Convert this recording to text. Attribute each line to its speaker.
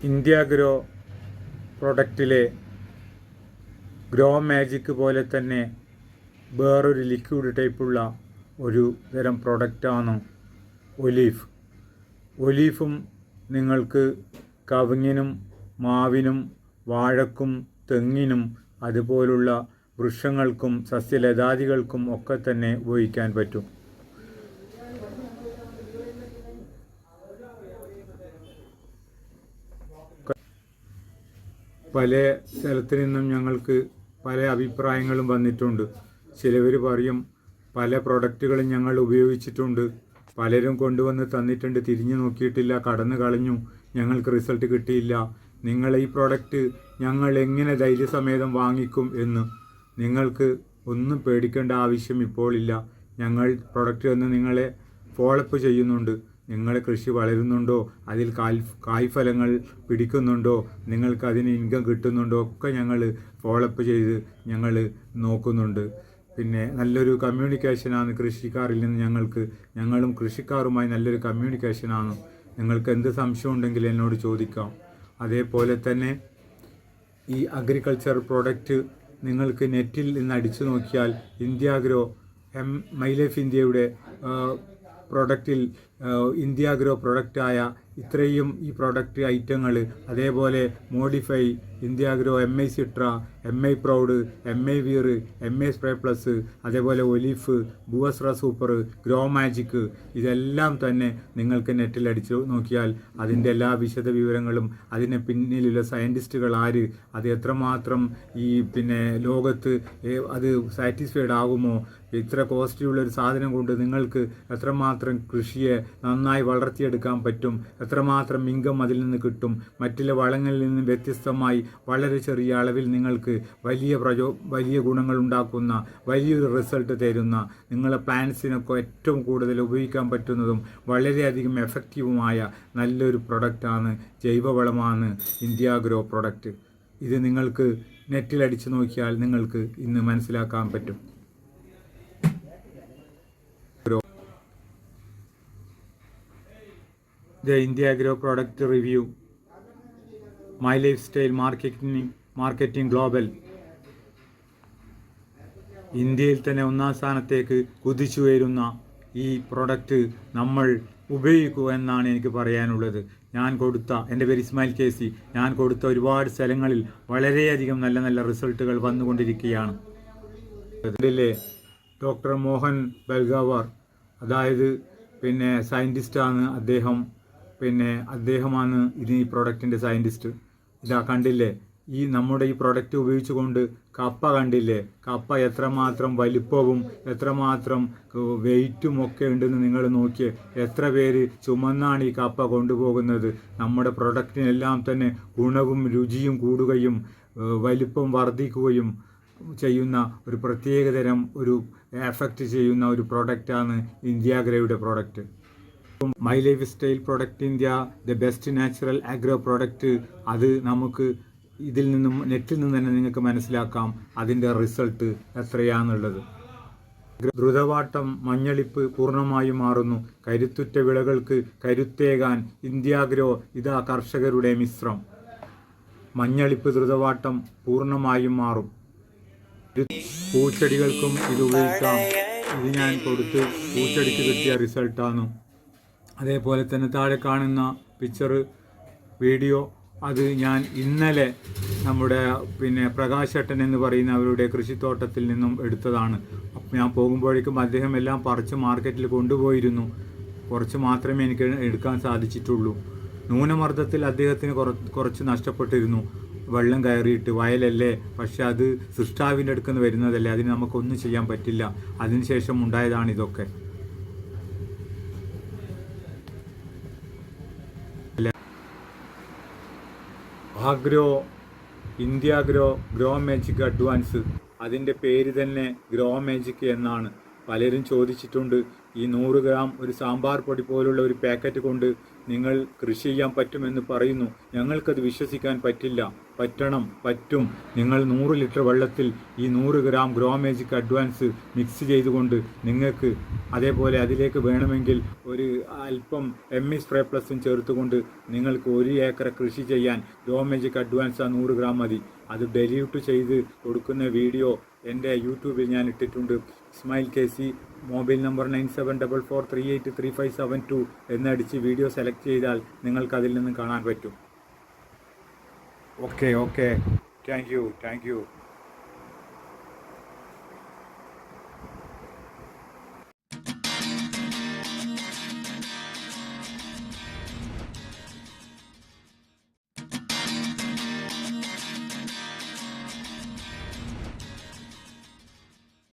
Speaker 1: ഇന്ത്യാഗ്രോ പ്രൊഡക്റ്റിലെ grow magic പോലെ തന്നെ വേറൊരു ലിക്വിഡ് ടൈപ്പുള്ള ഒരു തരം പ്രൊഡക്റ്റാണ് ഒലീഫ്. ഒലീഫും നിങ്ങൾക്ക് കവുങ്ങിനും മാവിനും വാഴക്കും തെങ്ങിനും അതുപോലുള്ള വൃക്ഷങ്ങൾക്കും സസ്യലതാദികൾക്കും ഒക്കെ തന്നെ ഉപയോഗിക്കാൻ പറ്റും. പല സ്ഥലത്തു നിന്നും ഞങ്ങൾക്ക് പല അഭിപ്രായങ്ങളും വന്നിട്ടുണ്ട്. ചിലവർ പറയും പല പ്രൊഡക്റ്റുകളും ഞങ്ങൾ ഉപയോഗിച്ചിട്ടുണ്ട്, പലരും കൊണ്ടുവന്ന് തന്നിട്ടുണ്ട്, തിരിഞ്ഞു നോക്കിയിട്ടില്ല, കടന്നു കളഞ്ഞു, ഞങ്ങൾക്ക് റിസൾട്ട് കിട്ടിയില്ല, നിങ്ങൾ ഈ പ്രോഡക്റ്റ് ഞങ്ങൾ എങ്ങനെ ധൈര്യസമേതം വാങ്ങിക്കും എന്ന്. നിങ്ങൾക്ക് ഒന്നും പേടിക്കേണ്ട ആവശ്യം ഇപ്പോൾ ഇല്ല. ഞങ്ങൾ പ്രൊഡക്റ്റ് വന്ന് നിങ്ങളെ ഫോളോഅപ്പ് ചെയ്യുന്നുണ്ട്. നിങ്ങളുടെ കൃഷി വളരുന്നുണ്ടോ, അതിൽ കായ്ഫലങ്ങൾ പിടിക്കുന്നുണ്ടോ, നിങ്ങൾക്ക് അതിന് ഇൻകം കിട്ടുന്നുണ്ടോ ഒക്കെ ഞങ്ങൾ ഫോളോഅപ്പ് ചെയ്ത് ഞങ്ങൾ നോക്കുന്നുണ്ട്. പിന്നെ നല്ലൊരു കമ്മ്യൂണിക്കേഷനാണ് കൃഷിക്കാരിൽ നിന്ന് ഞങ്ങളും കൃഷിക്കാരുമായി നല്ലൊരു കമ്മ്യൂണിക്കേഷനാണ്. നിങ്ങൾക്ക് എന്ത് സംശയം ഉണ്ടെങ്കിൽ എന്നോട് ചോദിക്കാം. അതേപോലെ തന്നെ ഈ അഗ്രികൾച്ചർ പ്രോഡക്റ്റ് നിങ്ങൾക്ക് നെറ്റിൽ നിന്ന് അടിച്ചു നോക്കിയാൽ ഇന്ത്യാഗ്രോ മൈലൈഫ് ഇന്ത്യയുടെ പ്രൊഡക്റ്റിൽ ഇന്ത്യാഗ്രോ പ്രൊഡക്റ്റായ ഇത്രയും ഈ പ്രൊഡക്റ്റ് ഐറ്റങ്ങൾ, അതേപോലെ modify, Indiagro MI Citra, MI proud, MI Veer, MI spray plus, അതേപോലെ ഒലീഫ്, ബുവസ്ര സൂപ്പർ, ഗ്രോ മാജിക്, ഇതെല്ലാം തന്നെ നിങ്ങൾക്ക് നെറ്റിൽ അടിച്ചു നോക്കിയാൽ അതിൻ്റെ എല്ലാ വിശദ വിവരങ്ങളും, അതിന് പിന്നിലുള്ള സയൻറ്റിസ്റ്റുകൾ ആര്, അത് എത്രമാത്രം ഈ ലോകത്ത് അത് സാറ്റിസ്ഫൈഡ് ആകുമോ, ഇത്ര കോസ്റ്റ്ലിയുള്ള ഒരു സാധനം കൊണ്ട് നിങ്ങൾക്ക് എത്രമാത്രം കൃഷിയെ നന്നായി വളർത്തിയെടുക്കാൻ പറ്റും, എത്രമാത്രം ഇൻകം അതിൽ നിന്ന് കിട്ടും, മറ്റുള്ള വളങ്ങളിൽ നിന്ന് വ്യത്യസ്തമായി വളരെ ചെറിയ അളവിൽ നിങ്ങൾക്ക് വലിയ ഗുണങ്ങൾ ഉണ്ടാക്കുന്ന, വലിയൊരു റിസൾട്ട് തരുന്ന, നിങ്ങളെ പ്ലാന്റ്സിനൊക്കെ ഏറ്റവും കൂടുതൽ ഉപയോഗിക്കാൻ പറ്റുന്നതും വളരെയധികം എഫക്റ്റീവുമായ നല്ലൊരു പ്രൊഡക്റ്റാണ്, ജൈവവളമാണ് ഇന്ത്യാഗ്രോ പ്രൊഡക്റ്റ്. ഇത് നിങ്ങൾക്ക് നെറ്റിലടിച്ചു നോക്കിയാൽ നിങ്ങൾക്ക് ഇന്ന് മനസ്സിലാക്കാൻ പറ്റും. The Indiagro product review. My lifestyle marketing global. ഇന്ത്യയിൽ തന്നെ ഒന്നാം സ്ഥാനത്തേക്ക് കുതിച്ചു വരുന്ന ഈ പ്രൊഡക്റ്റ് നമ്മൾ ഉപയോഗിക്കുക എന്നാണ് എനിക്ക് പറയാനുള്ളത്. എൻ്റെ പേര് ഇസ്മായിൽ കേസി. ഞാൻ കൊടുത്ത ഒരുപാട് സ്ഥലങ്ങളിൽ വളരെയധികം നല്ല നല്ല റിസൾട്ടുകൾ വന്നുകൊണ്ടിരിക്കുകയാണ്. ഇതിലെ ഡോക്ടർ മോഹൻ ബൽഗാവാർ, അതായത് സയൻറ്റിസ്റ്റാണ് അദ്ദേഹമാണ് ഈ പ്രൊഡക്റ്റിൻ്റെ സയൻറ്റിസ്റ്റ്. ഇതാ കണ്ടില്ലേ, നമ്മുടെ ഈ പ്രൊഡക്റ്റ് ഉപയോഗിച്ചുകൊണ്ട് കപ്പ കണ്ടില്ലേ, കപ്പ എത്രമാത്രം വലിപ്പവും എത്രമാത്രം വെയിറ്റും ഒക്കെ ഉണ്ടെന്ന് നിങ്ങൾ നോക്കിയേ. എത്ര പേര് ചുമന്നാണ് ഈ കപ്പ കൊണ്ടുപോകുന്നത്. നമ്മുടെ പ്രൊഡക്റ്റിനെല്ലാം തന്നെ ഗുണവും രുചിയും കൂടുകയും വലിപ്പം വർദ്ധിക്കുകയും ചെയ്യുന്ന ഒരു പ്രത്യേകതരം ഒരു എഫക്റ്റ് ചെയ്യുന്ന ഒരു പ്രൊഡക്റ്റാണ് ഇന്ത്യാഗ്രയുടെ product. My life style product India, the best natural agro product, അത് നമുക്ക് ഇതിൽ നിന്നും നെറ്റിൽ നിന്ന് തന്നെ നിങ്ങൾക്ക് മനസ്സിലാക്കാം അതിൻ്റെ റിസൾട്ട് എത്രയാണെന്നുള്ളത്. ദ്രുതവാട്ടം, മഞ്ഞളിപ്പ് പൂർണ്ണമായും മാറുന്നു. കരുത്തുറ്റ വിളകൾക്ക് കരുത്തേകാൻ ഇന്ത്യാഗ്രോ ഇതാ കർഷകരുടെ മിശ്രം. മഞ്ഞളിപ്പ്, ദ്രുതവാട്ടം പൂർണ്ണമായും മാറും. പൂച്ചെടികൾക്കും ഇത് ഉപയോഗിക്കാം. ഇത് ഞാൻ കൊടുത്ത് പൂച്ചെടിക്ക് കിട്ടിയ റിസൾട്ടാണ്. അതേപോലെ തന്നെ താഴെ കാണുന്ന വീഡിയോ അത് ഞാൻ ഇന്നലെ നമ്മുടെ പ്രകാശേട്ടൻ എന്ന് പറയുന്ന അവരുടെ കൃഷിത്തോട്ടത്തിൽ നിന്നും എടുത്തതാണ്. അപ്പോൾ ഞാൻ പോകുമ്പോഴേക്കും അദ്ദേഹം എല്ലാം പറിച്ച് മാർക്കറ്റിൽ കൊണ്ടുപോയിരുന്നു. കുറച്ച് മാത്രമേ എനിക്ക് എടുക്കാൻ സാധിച്ചിട്ടുള്ളൂ. ന്യൂനമർദ്ദത്തിൽ അദ്ദേഹത്തിന് കുറച്ച് നഷ്ടപ്പെട്ടിരുന്നു. വെള്ളം കയറിയിട്ട് വയലല്ലേ, പക്ഷെ അത് സൃഷ്ടാവിൻ്റെ അടുത്ത് നിന്ന് വരുന്നതല്ലേ, അതിന് നമുക്കൊന്നും ചെയ്യാൻ പറ്റില്ല. അതിനുശേഷം ഉണ്ടായതാണ് ഇതൊക്കെ. ഇന്ത്യാഗ്രോ ഗ്രോ മാജിക് അഡ്വാൻസ്, അതിൻ്റെ പേര് തന്നെ ഗ്രോ മാജിക് എന്നാണ്. പലരും ചോദിച്ചിട്ടുണ്ട്, ഈ 100 ഗ്രാം ഒരു സാമ്പാർ പൊടി പോലുള്ള ഒരു പാക്കറ്റ് കൊണ്ട് നിങ്ങൾ കൃഷി ചെയ്യാൻ പറ്റുമെന്ന് പറയുന്നു. ഞങ്ങൾക്കത് വിശ്വസിക്കാൻ പറ്റില്ല. പറ്റും. നിങ്ങൾ 100 ലിറ്റർ വെള്ളത്തിൽ ഈ 100 gram grow magic advance mix ചെയ്തുകൊണ്ട് നിങ്ങൾക്ക് അതേപോലെ അതിലേക്ക് വേണമെങ്കിൽ ഒരു അല്പം സ്പ്രേ പ്ലസും ചേർത്തുകൊണ്ട് നിങ്ങൾക്ക് 1 ഏക്കർ കൃഷി ചെയ്യാൻ ഗ്രോ മാജിക് അഡ്വാൻസ് ആ 100 ഗ്രാം മതി. അത് ഡെലിയൂട്ട് ചെയ്ത് കൊടുക്കുന്ന വീഡിയോ എൻ്റെ യൂട്യൂബിൽ ഞാൻ ഇട്ടിട്ടുണ്ട്. ഇസ്മായിൽ KC, മൊബൈൽ നമ്പർ 9744383572 എന്നടിച്ച് വീഡിയോ സെലക്ട് ചെയ്താൽ നിങ്ങൾക്ക് അതിൽ നിന്ന് കാണാൻ പറ്റും. Okay thank you